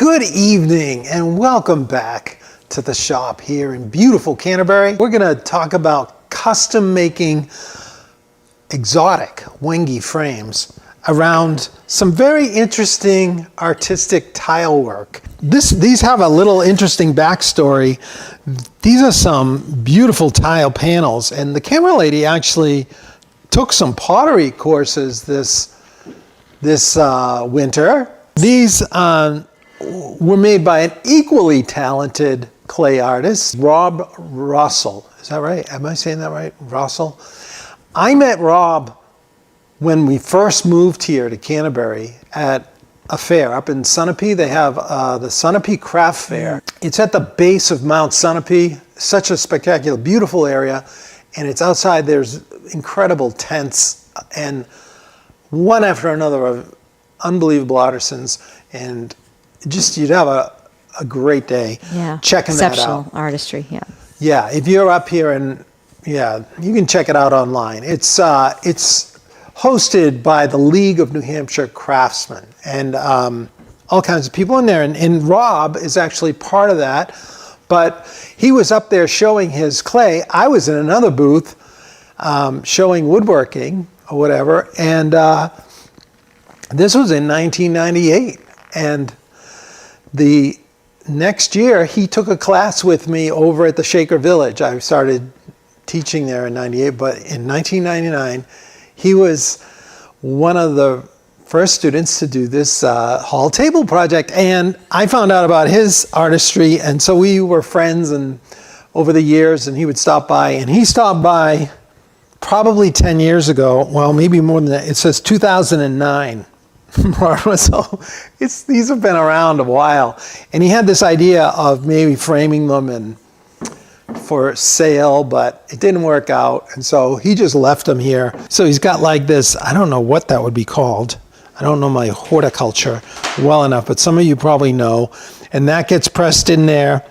Good evening and welcome back to the shop here in beautiful Canterbury. We're going to talk about custom making exotic Wenge frames around some very interesting artistic tile work. These have a little interesting backstory. These are some beautiful tile panels, and the camera lady actually took some pottery courses this winter. These were made by an equally talented clay artist, Rob Russell. Is that right? Am I saying that right? Russell? I met Rob when we first moved here to Canterbury at a fair up in Sunapee. They have the Sunapee Craft Fair. It's at the base of Mount Sunapee. Such a spectacular, beautiful area. And it's outside, there's incredible tents and one after another of unbelievable artisans. And just, you'd have a great day checking that out. Exceptional artistry, Yeah, if you're up here and, you can check it out online. It's hosted by the League of New Hampshire Craftsmen and all kinds of people in there. And Rob is actually part of that. But he was up there showing his clay. I was in another booth showing woodworking or whatever. And this was in 1998. And the next year, he took a class with me over at the Shaker Village. I started teaching there in 98, but in 1999, he was one of the first students to do this hall table project. And I found out about his artistry, and so we were friends and over the years, and he would stop by. And he stopped by probably 10 years ago, well, maybe more than that. It says 2009. So these have been around a while, and he had this idea of maybe framing them and for sale, but it didn't work out, and so he just left them here. So he's got like this, I don't know what that would be called. I don't know my horticulture well enough, but some of you probably know. And that gets pressed in there,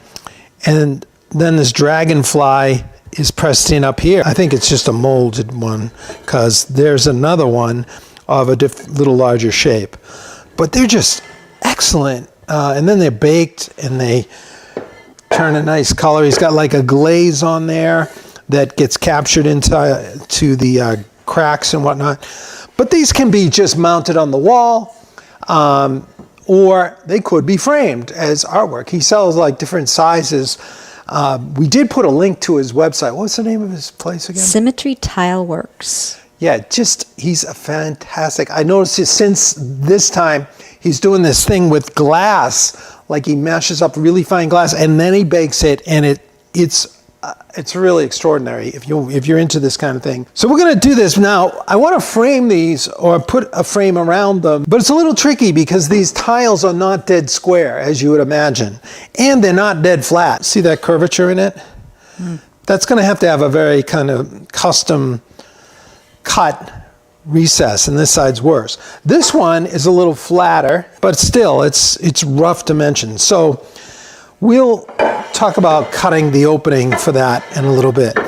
and then this dragonfly is pressed in up here. I think it's just a molded one, because there's another one of a little larger shape. But they're just excellent. And then they're baked and they turn a nice color. He's got like a glaze on there that gets captured into the cracks and whatnot. But these can be just mounted on the wall, or they could be framed as artwork. He sells like different sizes. We did put a link to his website. What's the name of his place again? Symmetry Tile Works. Yeah, he's a fantastic. I noticed since this time, he's doing this thing with glass, like he mashes up really fine glass and then he bakes it, and it's really extraordinary if you're into this kind of thing. So we're gonna do this now. I want to frame these or put a frame around them, but it's a little tricky because these tiles are not dead square, as you would imagine, and they're not dead flat. See that curvature in it? That's gonna have to have a very kind of custom cut recess, and this side's worse. This one is a little flatter, but still it's rough dimensions. So we'll talk about cutting the opening for that in a little bit.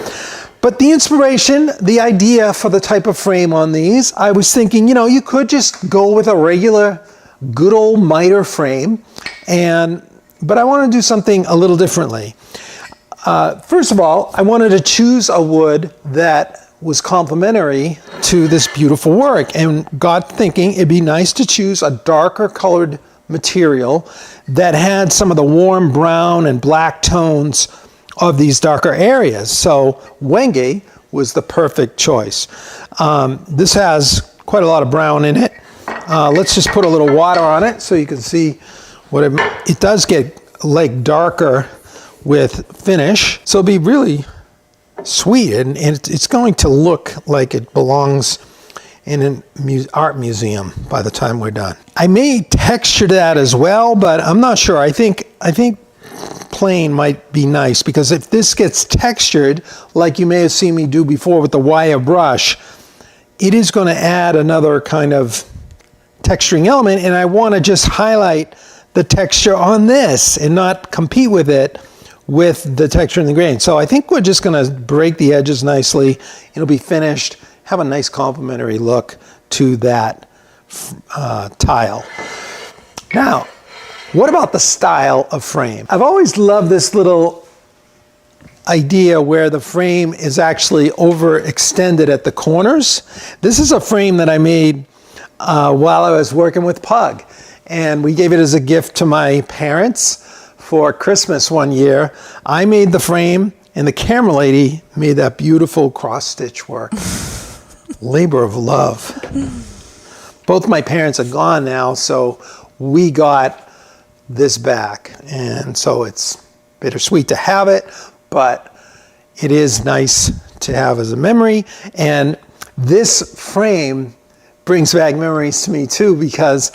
But the inspiration, the idea for the type of frame on these, I was thinking, you could just go with a regular good old miter frame, but I want to do something a little differently. First of all, I wanted to choose a wood that was complementary to this beautiful work, and got thinking it'd be nice to choose a darker colored material that had some of the warm brown and black tones of these darker areas. So Wenge was the perfect choice. This has quite a lot of brown in it. Let's just put a little water on it so you can see what it does get like darker with finish. So it'll be really sweet, and it's going to look like it belongs in an art museum by the time we're done. I may texture that as well, but I'm not sure. I think plain might be nice, because if this gets textured, like you may have seen me do before with the wire brush, it is going to add another kind of texturing element, and I want to just highlight the texture on this and not compete with it with the texture and the grain. So I think we're just going to break the edges nicely. It'll be finished, have a nice complementary look to that tile. Now, What about the style of frame? I've always loved this little idea where the frame is actually overextended at the corners. This is a frame that I made while I was working with Pug, and we gave it as a gift to my parents for Christmas one year. I made the frame, and the camera lady made that beautiful cross-stitch work. Labor of love. Both my parents are gone now, so we got this back, and so it's bittersweet to have it, but it is nice to have as a memory. And this frame brings back memories to me too, because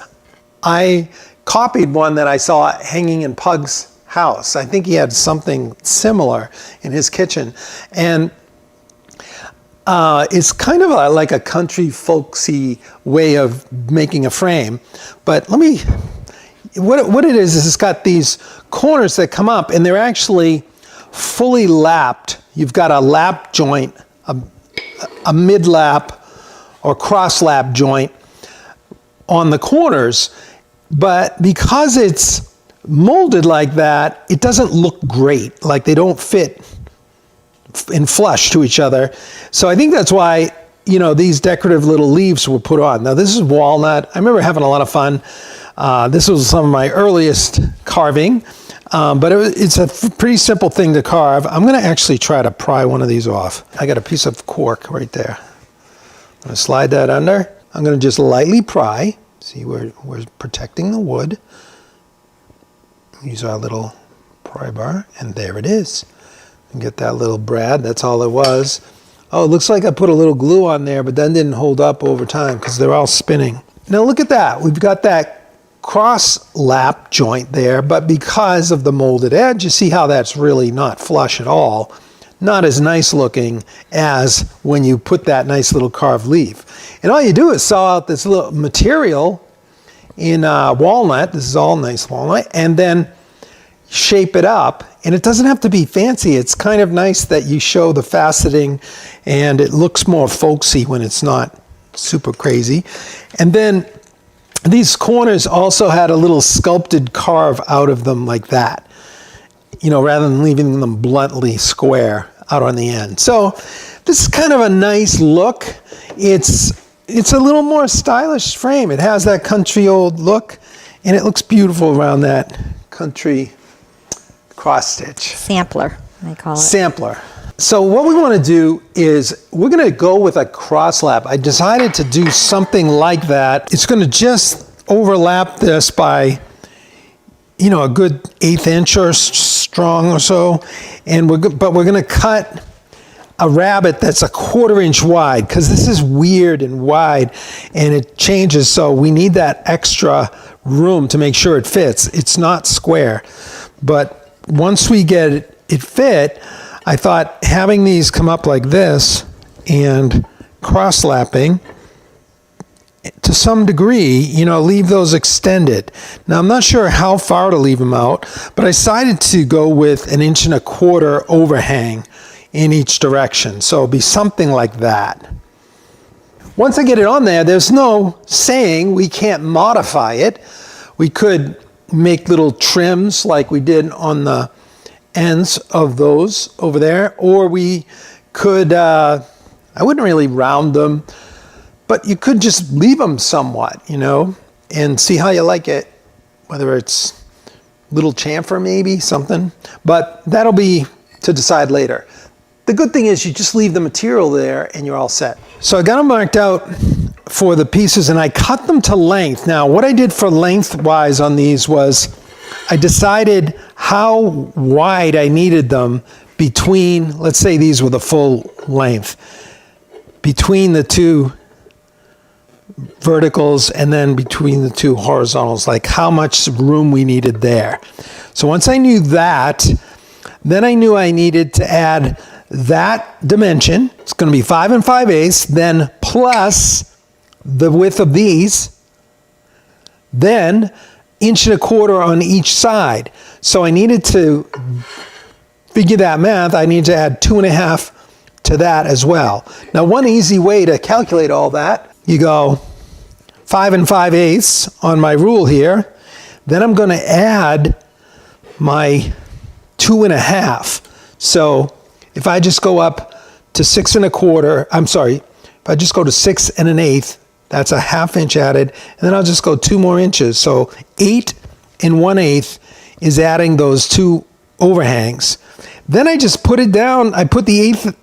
I copied one that I saw hanging in Pug's house. I think he had something similar in his kitchen, and it's kind of like a country folksy way of making a frame. But let me, what it is it's got these corners that come up, and they're actually fully lapped. You've got a lap joint, a mid-lap or cross-lap joint on the corners, but because it's molded like that, it doesn't look great. Like they don't fit and flush to each other. So I think that's why, you know, these decorative little leaves were put on. Now this is walnut. I remember having a lot of fun. This was some of my earliest carving, but it's a pretty simple thing to carve. I'm going to actually try to pry one of these off. I got a piece of cork right there. I'm going to slide that under. I'm going to just lightly pry. See, we're protecting the wood. Use our little pry bar, and there it is. And get that little brad. That's all it was. Oh, it looks like I put a little glue on there, but then didn't hold up over time because they're all spinning. Now look at that. We've got that cross lap joint there, but because of the molded edge, you see how that's really not flush at all. Not as nice looking as when you put that nice little carved leaf. And all you do is saw out this little material in walnut. This is all nice walnut, and then shape it up. And it doesn't have to be fancy. It's kind of nice that you show the faceting, and it looks more folksy when it's not super crazy. And then these corners also had a little sculpted carve out of them like that, you know, rather than leaving them bluntly square out on the end. So this is kind of a nice look. It's a little more stylish frame. It has that country old look, and it looks beautiful around that country cross stitch. Sampler, they call it. Sampler. So what we want to do is we're going to go with a cross lap. I decided to do something like that. It's going to just overlap this by, you know, a good 1/8 inch or strong or so, and we're going to cut a rabbet that's a 1/4 inch wide, because this is weird and wide and it changes, so we need that extra room to make sure it fits. It's not square, but once we get it fit, I thought having these come up like this and cross-lapping to some degree, you know, leave those extended. Now I'm not sure how far to leave them out, but I decided to go with 1 1/4 inch overhang in each direction. So it'll be something like that. Once I get it on there, there's no saying we can't modify it. We could make little trims like we did on the ends of those over there, or we could, I wouldn't really round them, but you could just leave them somewhat, you know, and see how you like it, whether it's little chamfer maybe, something, but that'll be to decide later. The good thing is you just leave the material there and you're all set. So I got them marked out for the pieces and I cut them to length. Now what I did for lengthwise on these was I decided how wide I needed them between, let's say these were the full length, between the two verticals and then between the two horizontals, like how much room we needed there. So once I knew that, then I knew I needed to add that dimension. It's going to be 5 5/8, then plus the width of these, then 1 1/4 on each side. So I needed to figure that math. I need to add 2.5 to that as well. Now one easy way to calculate all that, you go 5 5/8 on my rule here, Then I'm going to add my 2.5. So if I just go up to 6 1/4, I'm sorry, if I just go to 6 1/8, that's a 1/2 inch added, and then I'll just go 2 more inches. So 8 1/8 is adding those 2 overhangs. Then I just put it down. I put the 1/8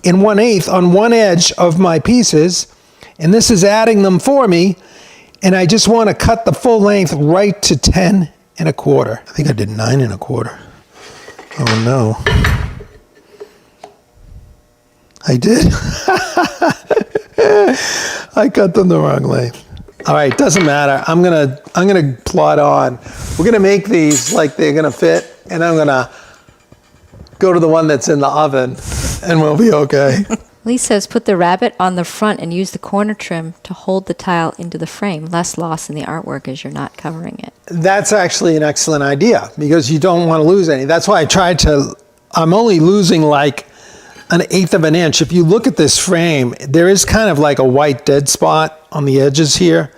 1/8 on one edge of my pieces, and this is adding them for me. And I just want to cut the full length right to 10 1/4. I think I did 9 1/4. Oh no. I did. I cut them the wrong length. All right, doesn't matter. I'm gonna plot on. We're gonna make these like they're gonna fit, and I'm gonna go to the one that's in the oven, and we'll be okay. Lee says put the rabbet on the front and use the corner trim to hold the tile into the frame. Less loss in the artwork as you're not covering it. That's actually an excellent idea because you don't want to lose any. That's why I tried to, I'm only losing like 1/8 of an inch. If you look at this frame, there is kind of like a white dead spot on the edges here.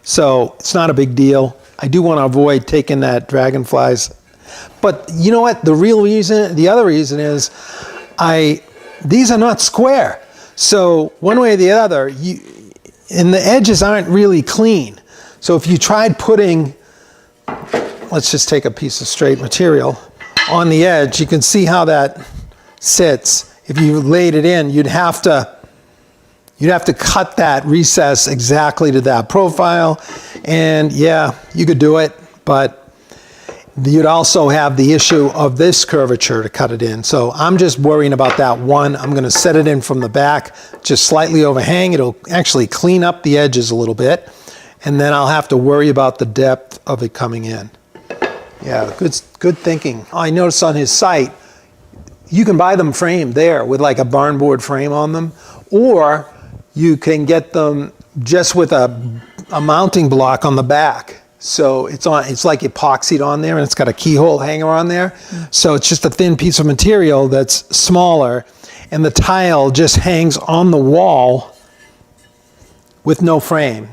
So it's not a big deal. I do want to avoid taking that dragonflies. But you know what? The other reason is these are not square. So one way or the other, and the edges aren't really clean. So if you tried putting, let's just take a piece of straight material on the edge, you can see how that sits. If you laid it in, you'd have to cut that recess exactly to that profile. And yeah, you could do it, but you'd also have the issue of this curvature to cut it in. So I'm just worrying about that one. I'm going to set it in from the back, just slightly overhang. It'll actually clean up the edges a little bit. And then I'll have to worry about the depth of it coming in. Yeah, good thinking. I noticed on his site, you can buy them framed there with like a barn board frame on them, or you can get them just with a mounting block on the back. So it's like epoxied on there, and it's got a keyhole hanger on there. So it's just a thin piece of material that's smaller, and the tile just hangs on the wall with no frame.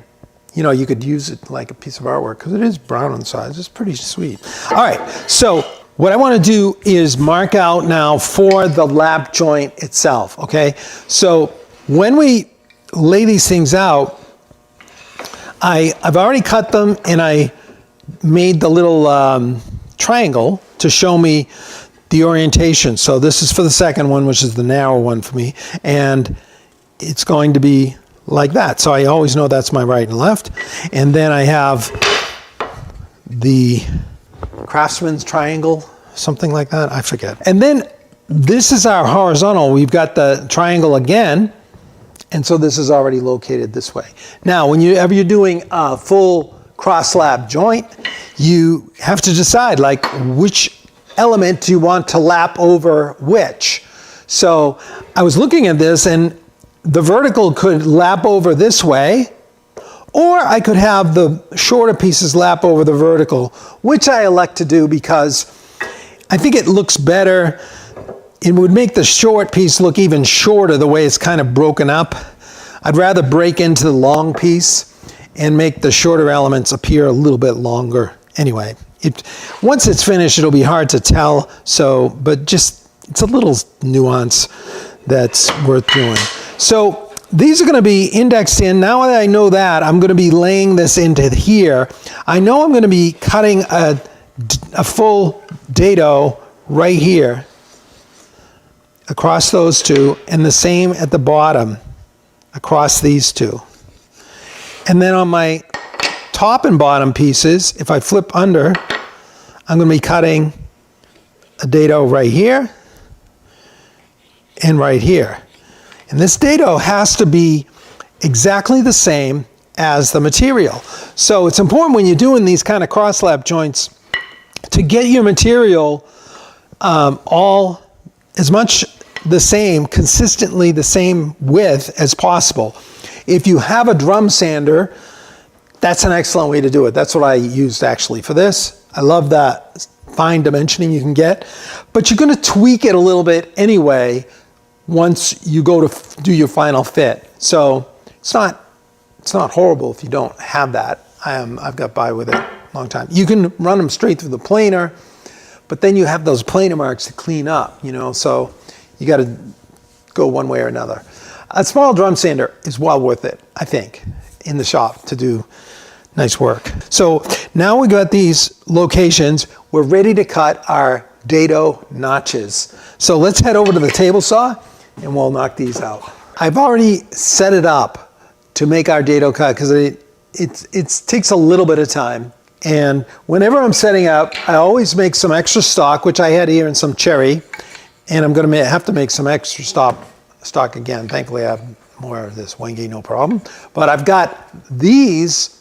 You know, you could use it like a piece of artwork because it is brown on sides. It's pretty sweet. All right, so what I want to do is mark out now for the lap joint itself, okay? So when we lay these things out, I've already cut them, and I made the little triangle to show me the orientation. So this is for the second one, which is the narrow one for me, and it's going to be like that. So I always know that's my right and left. And then I have the Craftsman's triangle, something like that, I forget. And then this is our horizontal. We've got the triangle again. And so this is already located this way. Now, whenever you're doing a full cross lap joint, you have to decide like which element do you want to lap over which. So I was looking at this, and the vertical could lap over this way, or I could have the shorter pieces lap over the vertical, which I elect to do because I think it looks better. It would make the short piece look even shorter the way it's kind of broken up. I'd rather break into the long piece and make the shorter elements appear a little bit longer. Anyway, once it's finished, it'll be hard to tell. But just, it's a little nuance that's worth doing. So these are going to be indexed in. Now that I know that, I'm going to be laying this into here. I know I'm going to be cutting a full dado right here across those two, and the same at the bottom across these two. And then on my top and bottom pieces, if I flip under, I'm going to be cutting a dado right here and right here. And this dado has to be exactly the same as the material. So it's important when you're doing these kind of cross lap joints to get your material all as much the same, consistently the same width as possible. If you have a drum sander, that's an excellent way to do it. That's what I used actually for this. I love that fine dimensioning you can get, but you're going to tweak it a little bit anyway once you go to do your final fit. So it's not horrible if you don't have that. I've got by with it. long time. You can run them straight through the planer, but then you have those planer marks to clean up, you know, so you got to go one way or another. A small drum sander is well worth it, I think, in the shop to do nice work. So now we got these locations. We're ready to cut our dado notches. So let's head over to the table saw and we'll knock these out. I've already set it up to make our dado cut because it takes a little bit of time. And whenever I'm setting up, I always make some extra stock, which I had here in some cherry, and I'm going to have to make some extra stock again. Thankfully, I have more of this Wenge, no problem. But I've got these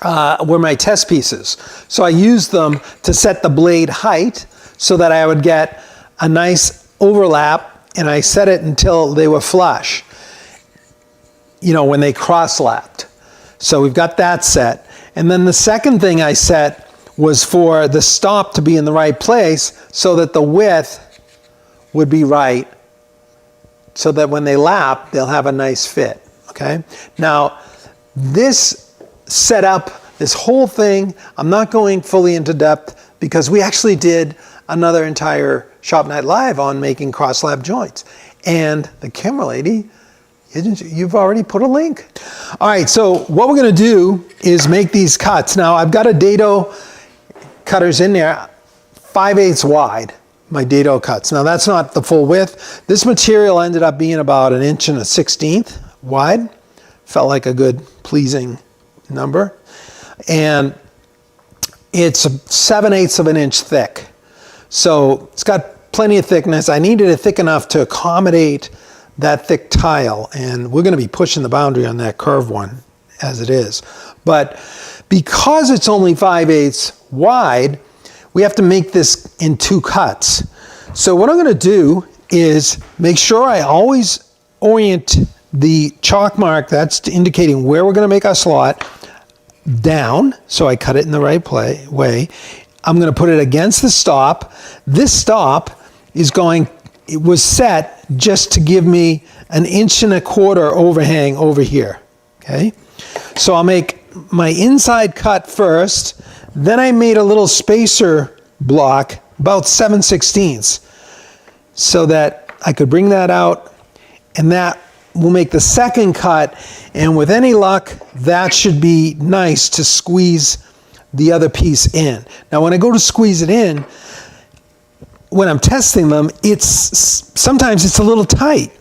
were my test pieces. So I used them to set the blade height so that I would get a nice overlap, and I set it until they were flush, you know, when they cross-lapped. So we've got that set. And then the second thing I set was for the stop to be in the right place so that the width would be right, so that when they lap, they'll have a nice fit, okay? Now, this setup, this whole thing, I'm not going fully into depth because we actually did another entire Shop Night Live on making cross-lap joints. And the camera lady, you've already put a link. All right, so what we're gonna do is make these cuts. Now, I've got a dado cutters in there, 5/8 wide, my dado cuts. Now, that's not the full width. This material ended up being about 1 1/16 wide. Felt like a good, pleasing number. And it's 7/8 of an inch thick. So it's got plenty of thickness. I needed it thick enough to accommodate that thick tile, and we're going to be pushing the boundary on that curved one as it is. But because it's only 5/8 wide, we have to make this in 2 cuts. So what I'm going to do is make sure I always orient the chalk mark that's indicating where we're going to make our slot down, so I cut it in the right way. I'm going to put it against the stop. This stop it was set just to give me 1.25 inch overhang over here, okay? So I'll make my inside cut first, then I made a little spacer block about 7/16 so that I could bring that out, and that will make the second cut, and with any luck, that should be nice to squeeze the other piece in. Now when I go to squeeze it in, when I'm testing them, sometimes it's a little tight.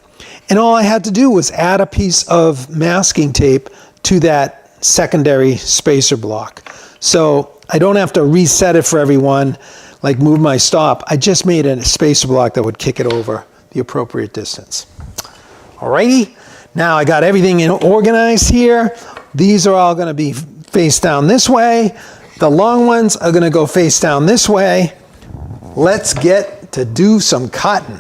And all I had to do was add a piece of masking tape to that secondary spacer block. So I don't have to reset it for everyone, like move my stop. I just made a spacer block that would kick it over the appropriate distance. Alrighty, now I got everything organized here. These are all gonna be face down this way. The long ones are gonna go face down this way. Let's get to do some cutting.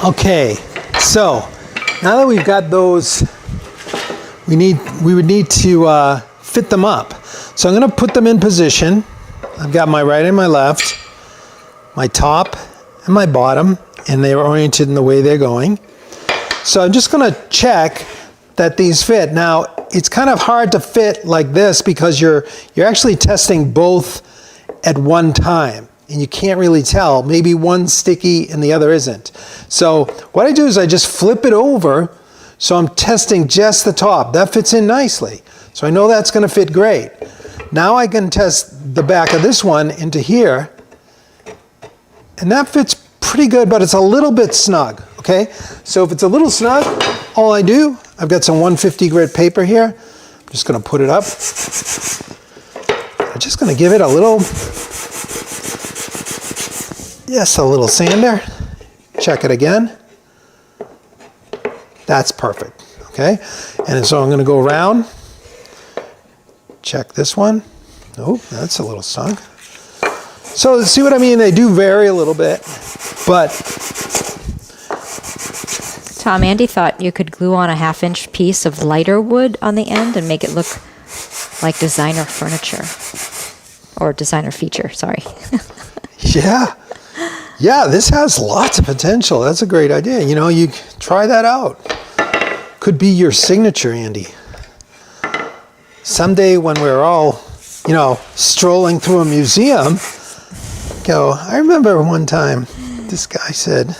Okay, so now that we've got those, we would need to fit them up. So I'm going to put them in position. I've got my right and my left, my top and my bottom, and they're oriented in the way they're going. So I'm just going to check that these fit. Now, it's kind of hard to fit like this because you're actually testing both at one time, and you can't really tell. Maybe one's sticky and the other isn't. So what I do is I just flip it over, so I'm testing just the top. That fits in nicely. So I know that's going to fit great. Now I can test the back of this one into here, and that fits pretty good, but it's a little bit snug, okay? So if it's a little snug, all I do, I've got some 150 grit paper here. I'm just going to put it up. I'm just going to give it a little, yes, a little sander. Check it again. That's perfect, okay? And so I'm going to go around. Check this one. Oh, that's a little snug. So see what I mean? They do vary a little bit, but... Tom, Andy thought you could glue on a 1/2-inch piece of lighter wood on the end and make it look like designer furniture. Or designer feature, sorry. Yeah. Yeah, this has lots of potential. That's a great idea. You know, you try that out. Could be your signature, Andy. Someday when we're all, you know, strolling through a museum, go, I remember one time this guy said,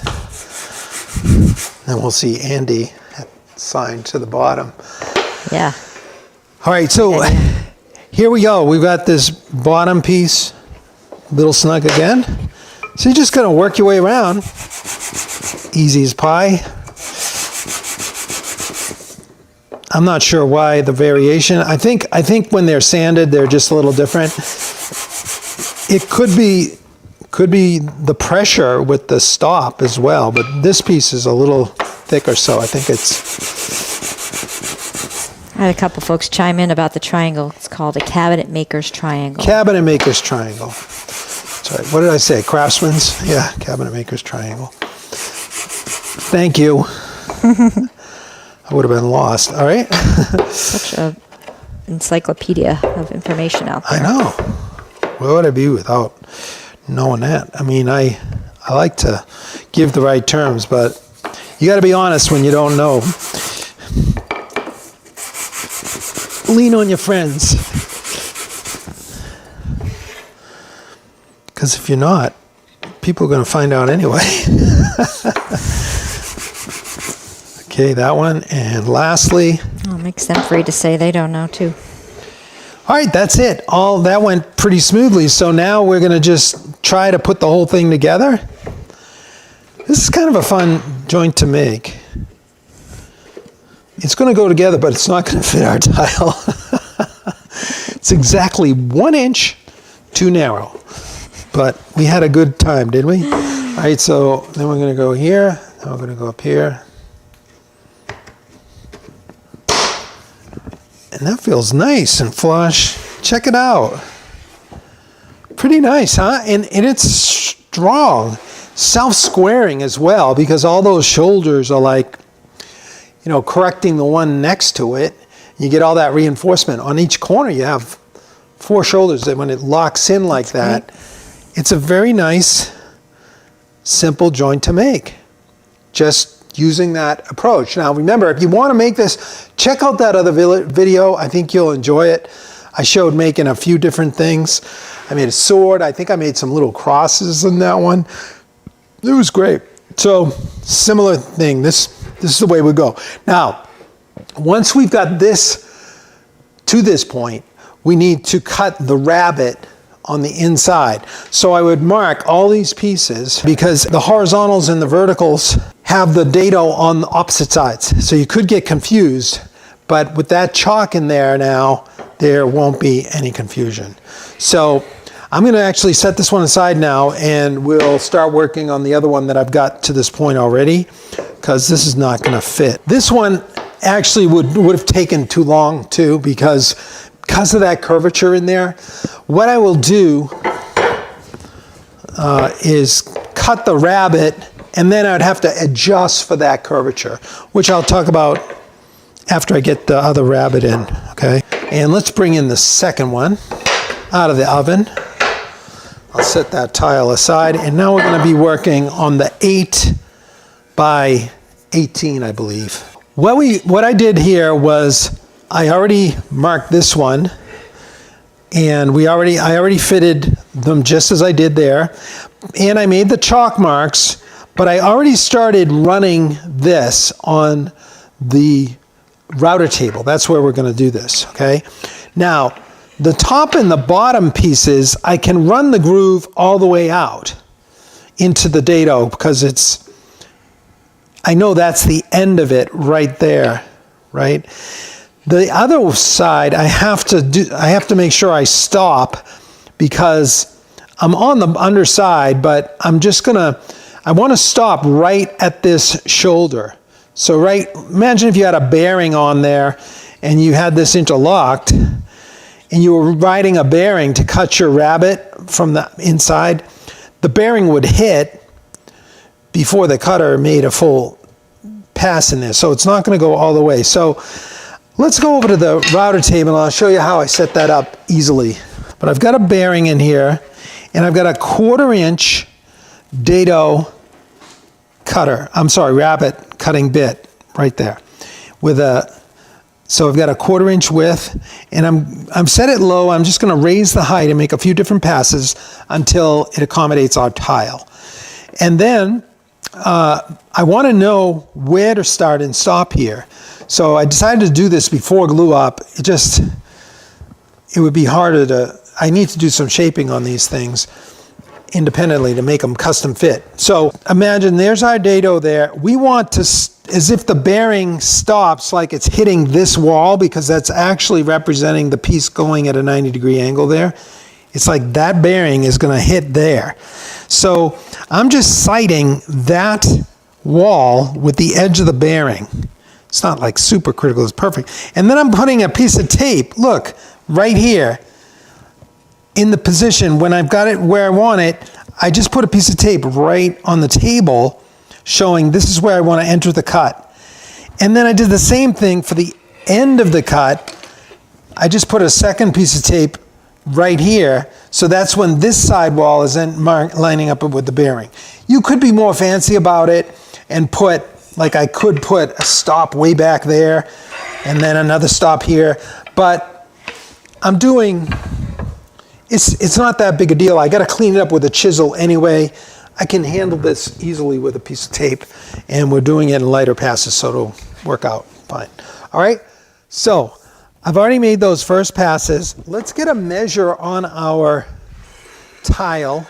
and we'll see Andy signed to the bottom. Yeah. All right, so here we go. We've got this bottom piece, little snug again. So you're just going to work your way around. Easy as pie. I'm not sure why the variation. I think when they're sanded, they're just a little different. It could be the pressure with the stop as well, but this piece is a little thicker, so I think it's... I had a couple folks chime in about the triangle. It's called a cabinet maker's triangle. Cabinet maker's triangle. Sorry, what did I say? Craftsman's? Yeah, cabinet maker's triangle. Thank you. I would have been lost. All right. Such a encyclopedia of information out there. I know. Where would I be without knowing that? I mean, I like to give the right terms, but you got to be honest when you don't know. Lean on your friends. Because if you're not, people are going to find out anyway. Okay, that one. And lastly... Oh, makes them free to say they don't know, too. All right, that's it. All that went pretty smoothly. So now we're going to just try to put the whole thing together. This is kind of a fun joint to make. It's going to go together, but it's not going to fit our tile. It's exactly 1 inch too narrow. But we had a good time, didn't we? All right, so then we're going to go here. Then we're going to go up here. And that feels nice and flush. Check it out. Pretty nice, huh? And it's strong. Self-squaring as well, because all those shoulders are like, you know, correcting the one next to it. You get all that reinforcement. On each corner you have 4 shoulders that when it locks in like that, it's a very nice, simple joint to make. Just using that approach. Now remember, if you want to make this, check out that other video. I think you'll enjoy it. I showed making a few different things. I made a sword. I think I made some little crosses in that one. It was great. So similar thing. This is the way we go. Now, once we've got this to this point, we need to cut the rabbet on the inside. So I would mark all these pieces because the horizontals and the verticals have the dado on the opposite sides. So you could get confused, but with that chalk in there now, there won't be any confusion. So I'm going to actually set this one aside now, and we'll start working on the other one that I've got to this point already, because this is not going to fit. This one actually would have taken too long too, because of that curvature in there. What I will do is cut the rabbet And then I'd have to adjust for that curvature, which I'll talk about after I get the other rabbet in, okay? And let's bring in the second one out of the oven. I'll set that tile aside, and now we're going to be working on the 8 by 18, I believe. What I did here was I already marked this one, and I already fitted them just as I did there, and I made the chalk marks, but I already started running this on the router table. That's where we're going to do this, okay? Now, the top and the bottom pieces, I can run the groove all the way out into the dado because I know that's the end of it right there, right? The other side, I have to make sure I stop because I'm on the underside, but I want to stop right at this shoulder. So imagine if you had a bearing on there and you had this interlocked and you were riding a bearing to cut your rabbet from the inside, the bearing would hit before the cutter made a full pass in there. So it's not going to go all the way. So let's go over to the router table and I'll show you how I set that up easily. But I've got a bearing in here and I've got a 1/4 inch dado rabbet cutting bit right there so I've got a 1/4 inch width, and I'm set it low. I'm just going to raise the height and make a few different passes until it accommodates our tile. And then I want to know where to start and stop here. So I decided to do this before glue up. It would be harder I need to do some shaping on these things independently to make them custom fit. So imagine there's our dado there. We want to, as if the bearing stops like it's hitting this wall, because that's actually representing the piece going at a 90-degree angle there. It's like that bearing is going to hit there. So I'm just sighting that wall with the edge of the bearing. It's not like super critical, it's perfect. And then I'm putting a piece of tape, look, right here, in the position when I've got it where I want it. I just put a piece of tape right on the table showing this is where I want to enter the cut. And then I did the same thing for the end of the cut. I just put a second piece of tape right here, so that's when this sidewall is then lining up with the bearing. You could be more fancy about it and I could put a stop way back there and then another stop here, but it's not that big a deal. I got to clean it up with a chisel anyway. I can handle this easily with a piece of tape, and we're doing it in lighter passes, so it'll work out fine. All right, so I've already made those first passes. Let's get a measure on our tile.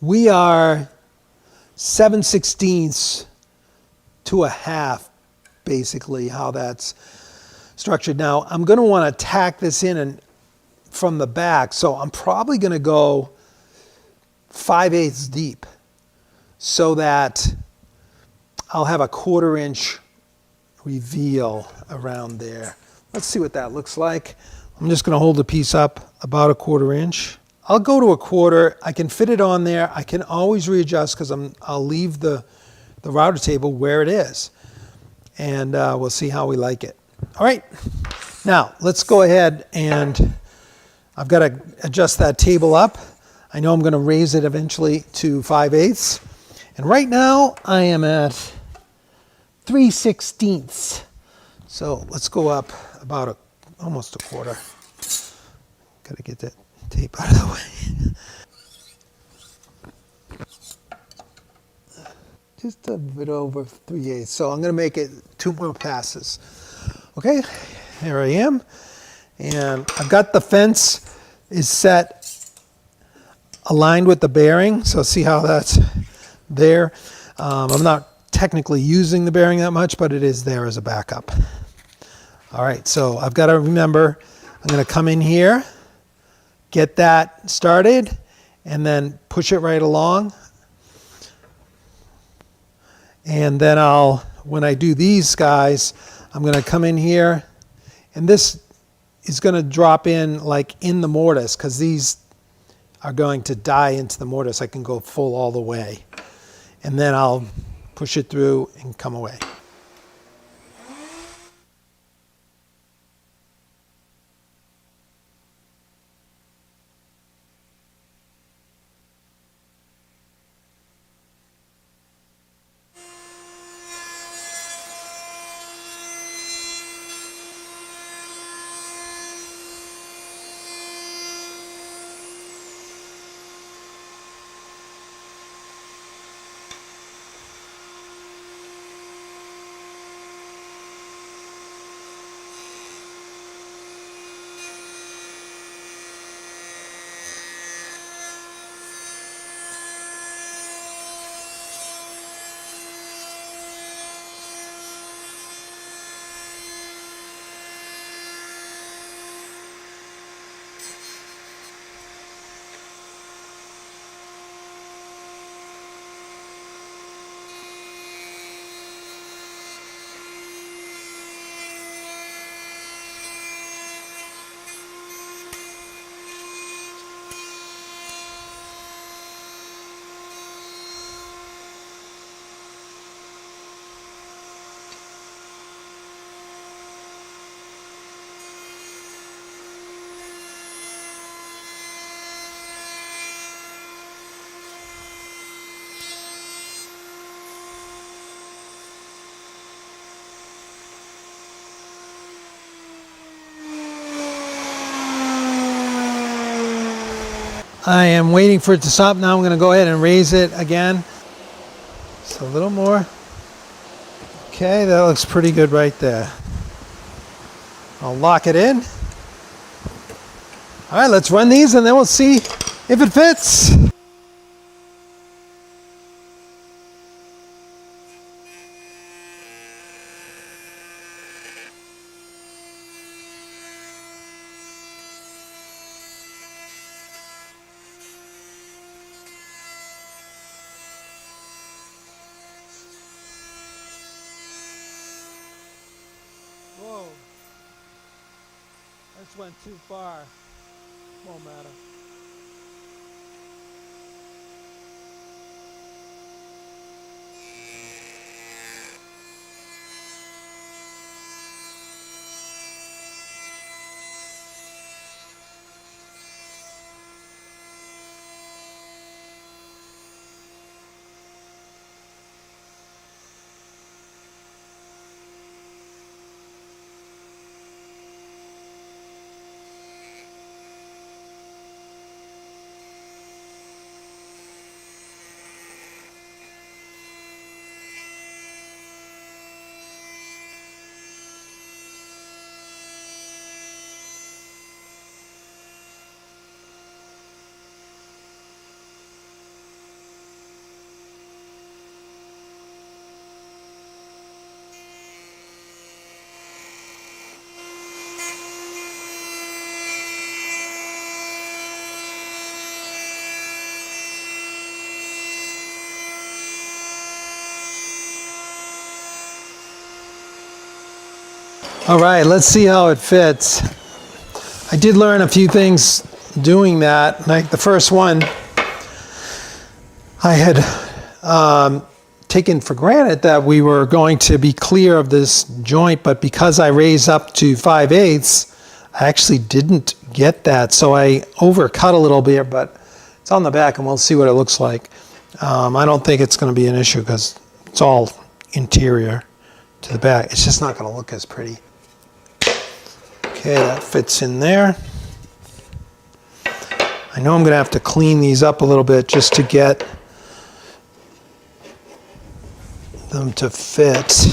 We are 7/16 to a half, basically, how that's structured. Now, I'm going to want to tack this in from the back, so I'm probably going to go 5/8 deep so that I'll have a 1/4 inch reveal around there. Let's see what that looks like. I'm just going to hold the piece up about a 1/4 inch. I'll go to a 1/4. I can fit it on there. I can always readjust because I'll leave the router table where it is, and we'll see how we like it. All right, now let's go ahead and I've got to adjust that table up. I know I'm going to raise it eventually to 5/8. And right now I am at 3/16. So let's go up about almost a 1/4. Got to get that tape out of the way. Just a bit over 3/8. So I'm going to make it 2 more passes. Okay, here I am. And I've got the fence is set aligned with the bearing, so see how that's there. I'm not technically using the bearing that much, but it is there as a backup. All right, so I've got to remember, I'm going to come in here, get that started, and then push it right along. And then when I do these guys, I'm going to come in here, and this is going to drop in like in the mortise because these are going to die into the mortise. I can go full all the way. and then I'll push it through and come away. I am waiting for it to stop. Now I'm going to go ahead and raise it again. Just a little more. Okay, that looks pretty good right there. I'll lock it in. All right, let's run these and then we'll see if it fits. Whoa, this went too far. Won't matter. All right, let's see how it fits. I did learn a few things doing that. Like the first one, I had taken for granted that we were going to be clear of this joint, but because I raised up to 5/8, I actually didn't get that. So I overcut a little bit, but it's on the back and we'll see what it looks like. I don't think it's going to be an issue because it's all interior to the back. It's just not going to look as pretty. Okay, that fits in there. I know I'm going to have to clean these up a little bit just to get them to fit.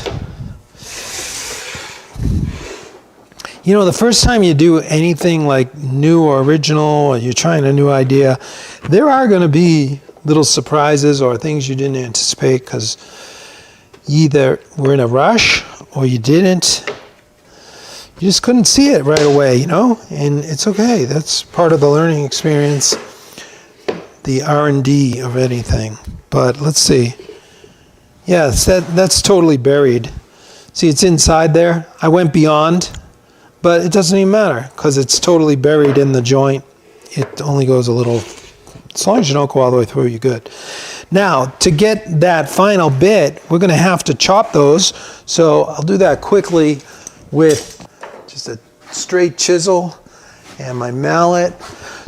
You know, the first time you do anything like new or original, or you're trying a new idea, there are going to be little surprises or things you didn't anticipate because you either were in a rush or you didn't. You just couldn't see it right away, you know, and it's okay. That's part of the learning experience, the R&D of anything. But let's see. Yeah, that's totally buried. See, it's inside there. I went beyond, but it doesn't even matter because it's totally buried in the joint. It only goes a little, as long as you don't go all the way through, you're good. Now, to get that final bit, we're going to have to chop those. So I'll do that quickly with just a straight chisel and my mallet.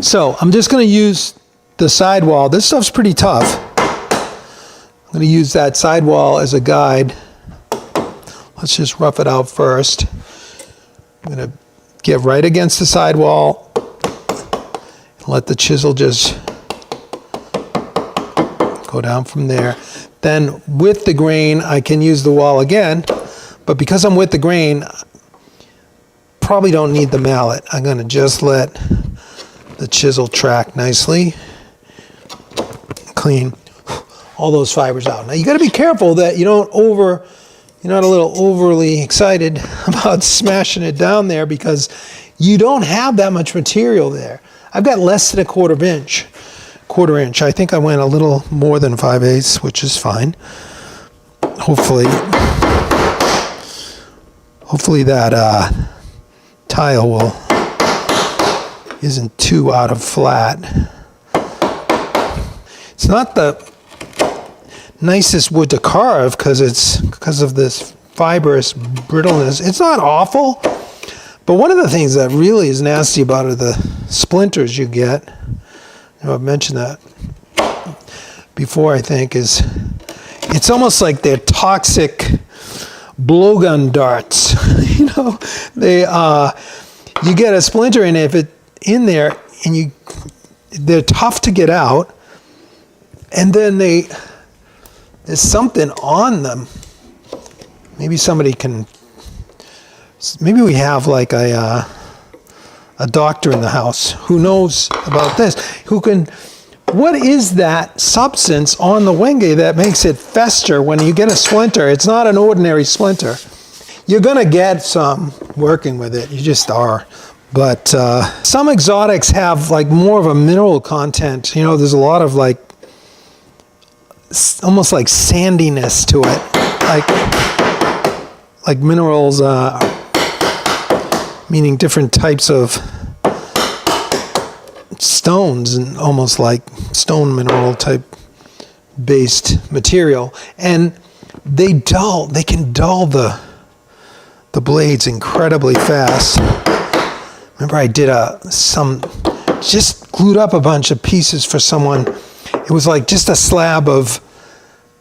So I'm just going to use the sidewall. This stuff's pretty tough. I'm going to use that sidewall as a guide. Let's just rough it out first. I'm going to get right against the sidewall and let the chisel just go down from there. Then with the grain, I can use the wall again, but because I'm with the grain, probably don't need the mallet. I'm going to just let the chisel track nicely, clean all those fibers out. Now you got to be careful that you're not a little overly excited about smashing it down there, because you don't have that much material there. I've got less than a quarter inch. I think I went a little more than 5/8, which is fine. Hopefully that tile isn't too out of flat. It's not the nicest wood to carve because of this fibrous brittleness. It's not awful, but one of the things that really is nasty about it are the splinters you get. I've mentioned that before, I think, is it's almost like they're toxic blowgun darts. You get a splinter in there, and they're tough to get out, and then there's something on them. Maybe we have like a doctor in the house who knows about this, what is that substance on the wenge that makes it fester when you get a splinter? It's not an ordinary splinter. You're going to get some working with it. You just are. But some exotics have like more of a mineral content. There's a lot of like almost like sandiness to it. Like minerals, meaning different types of stones, and almost like stone mineral type based material, and they can dull the blades incredibly fast. Remember, I did just glued up a bunch of pieces for someone. It was like just a slab of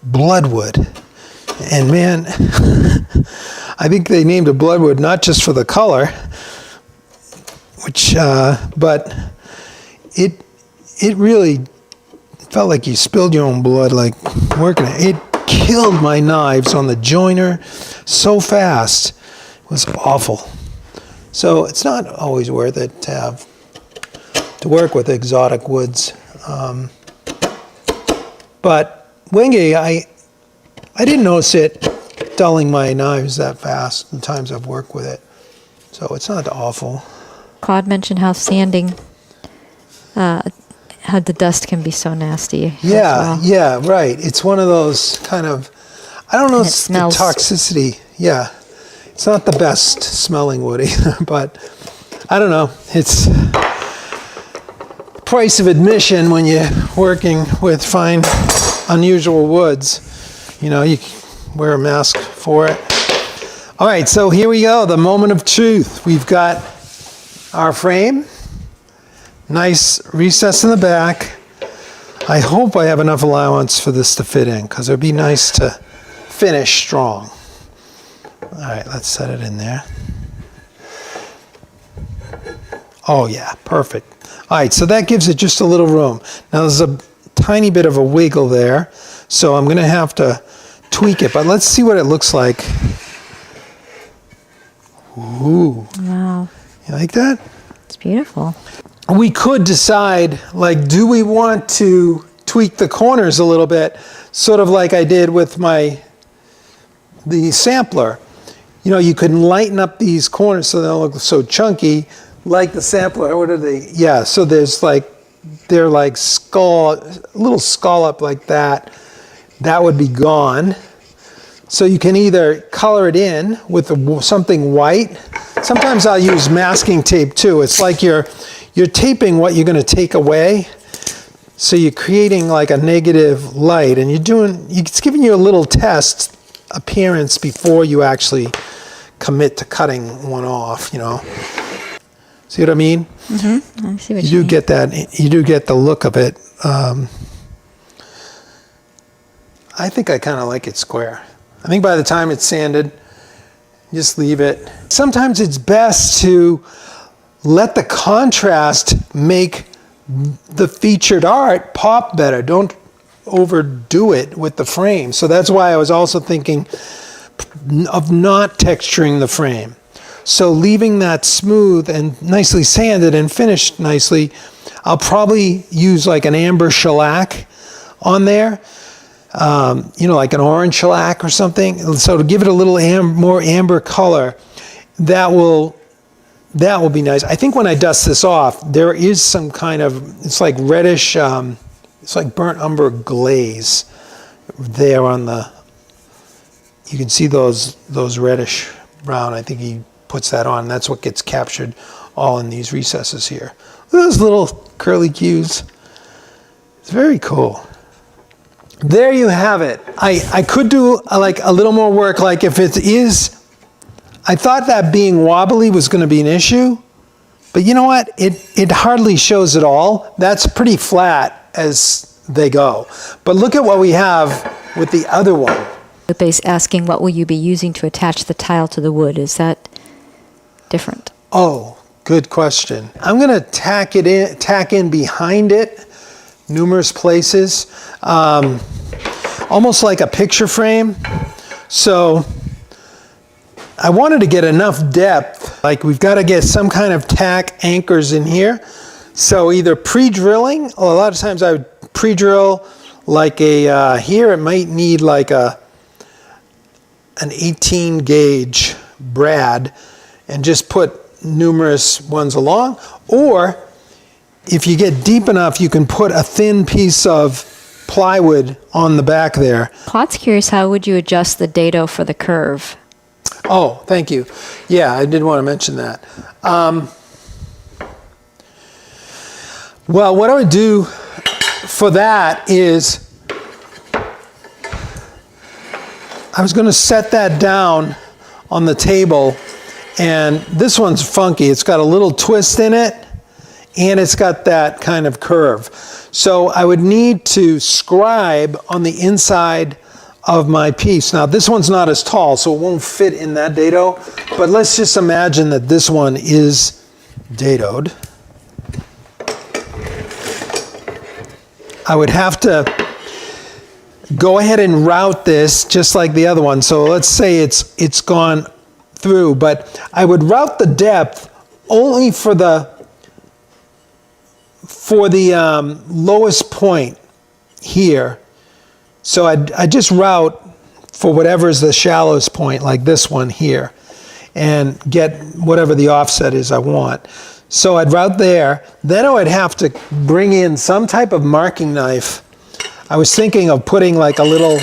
bloodwood, and man, I think they named it bloodwood not just for the color, but it really felt like you spilled your own blood, like working it. It killed my knives on the joiner so fast. It was awful. So it's not always worth it to work with exotic woods. But wenge, I didn't notice it dulling my knives that fast the times I've worked with it. So it's not awful. Claude mentioned how sanding, how the dust can be so nasty. Yeah, right. It's one of those kind of, I don't know, it's the toxicity. Yeah. It's not the best smelling wood either, but I don't know. It's price of admission when you're working with fine, unusual woods. You wear a mask for it. All right, so here we go, the moment of truth. We've got our frame, nice recess in the back. I hope I have enough allowance for this to fit in, because it would be nice to finish strong. All right, let's set it in there. Oh yeah, perfect. All right, so that gives it just a little room. Now there's a tiny bit of a wiggle there, so I'm going to have to tweak it, but let's see what it looks like. Ooh. Wow. You like that? It's beautiful. We could decide, like, do we want to tweak the corners a little bit, sort of like I did with the sampler. You can lighten up these corners so they don't look so chunky, like the sampler. What are they? Yeah, so they're like a little scallop like that. That would be gone. So you can either color it in with something white. Sometimes I'll use masking tape too. It's like you're taping what you're going to take away. So you're creating like a negative light, and it's giving you a little test appearance before you actually commit to cutting one off, you know. See what I mean? Mm-hmm. I see what You do get that. You do get the look of it. I think I kind of like it square. I think by the time it's sanded, just leave it. Sometimes it's best to let the contrast make the featured art pop better. Don't overdo it with the frame. So that's why I was also thinking of not texturing the frame. So leaving that smooth and nicely sanded and finished nicely. I'll probably use like an amber shellac on there. You know, like an orange shellac or something. So to give it a little more amber color, that will be nice. I think when I dust this off, there is some kind of, it's like reddish, it's like burnt umber glaze there on the, you can see those reddish brown. I think he puts that on. That's what gets captured all in these recesses here. Look at those little curly cues. It's very cool. There you have it. I could do like a little more work. Like if it is, I thought that being wobbly was going to be an issue, but you know what? It hardly shows at all. That's pretty flat as they go. But look at what we have with the other one. Lupe's asking, what will you be using to attach the tile to the wood? Is that different? Oh, good question. I'm going to tack in behind it numerous places, almost like a picture frame. So I wanted to get enough depth, like we've got to get some kind of tack anchors in here. So either pre-drilling, or a lot of times I would pre-drill like a, here it might need like an 18 gauge brad and just put numerous ones along. Or if you get deep enough, you can put a thin piece of plywood on the back there. Claude's curious, how would you adjust the dado for the curve? Oh, thank you. Yeah, I did want to mention that. Well, what I would do for that is I was going to set that down on the table, and this one's funky. It's got a little twist in it, and it's got that kind of curve. So I would need to scribe on the inside of my piece. Now this one's not as tall, so it won't fit in that dado, but let's just imagine that this one is dadoed. I would have to go ahead and route this just like the other one. So let's say it's gone through, but I would route the depth only for the lowest point here. So I just route for whatever is the shallowest point, like this one here, and get whatever the offset is I want. So I'd route there. Then I would have to bring in some type of marking knife. I was thinking of putting like a little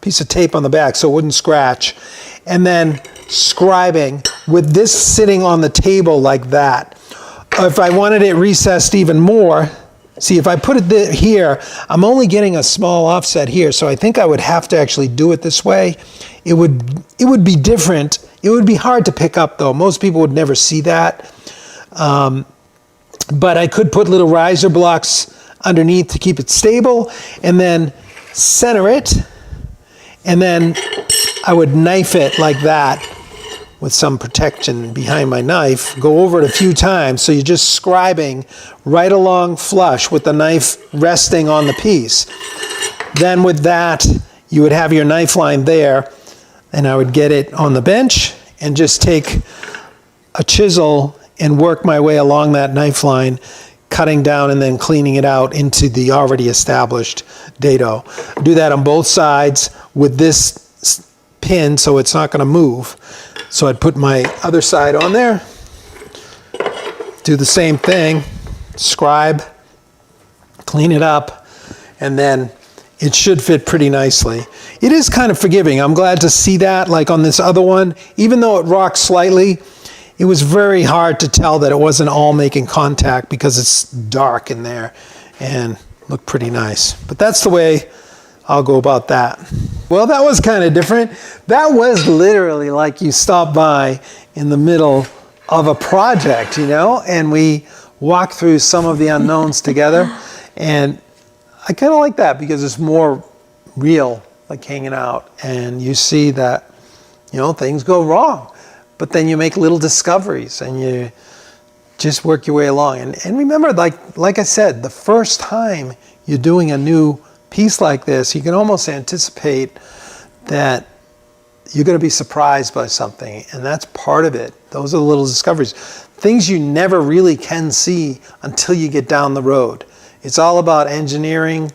piece of tape on the back so it wouldn't scratch, and then scribing with this sitting on the table like that. If I wanted it recessed even more, see, if I put it here, I'm only getting a small offset here, so I think I would have to actually do it this way. It would be different. It would be hard to pick up, though. Most people would never see that. But I could put little riser blocks underneath to keep it stable, and then center it, and then I would knife it like that with some protection behind my knife, go over it a few times, so you're just scribing right along flush with the knife resting on the piece. Then with that, you would have your knife line there, and I would get it on the bench and just take a chisel and work my way along that knife line, cutting down and then cleaning it out into the already established dado. Do that on both sides with this pin so it's not going to move. So I'd put my other side on there, do the same thing, scribe, clean it up, and then it should fit pretty nicely. It is kind of forgiving. I'm glad to see that, like on this other one, even though it rocks slightly, it was very hard to tell that it wasn't all making contact because it's dark in there. And look pretty nice. But that's the way I'll go about that. Well, that was kind of different. That was literally like you stopped by in the middle of a project, you know, and we walked through some of the unknowns together. And I kind of like that because it's more real, like hanging out, and you see that, you know, things go wrong, but then you make little discoveries and you just work your way along. And remember, like I said, the first time you're doing a new piece like this, you can almost anticipate that you're going to be surprised by something, and that's part of it. Those are the little discoveries, things you never really can see until you get down the road. It's all about engineering,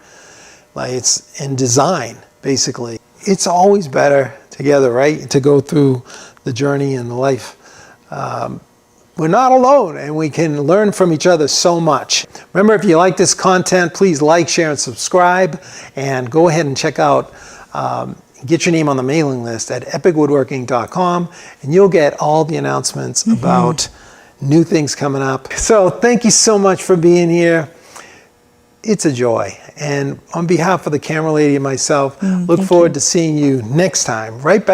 like it's in design, basically. It's always better together, right? To go through the journey and the life. We're not alone, and we can learn from each other so much. Remember, if you like this content, please like, share, and subscribe, and go ahead and check out, get your name on the mailing list at epicwoodworking.com, and you'll get all the announcements about new things coming up. So thank you so much for being here. It's a joy. And on behalf of the camera lady and myself, look forward to seeing you next time, right back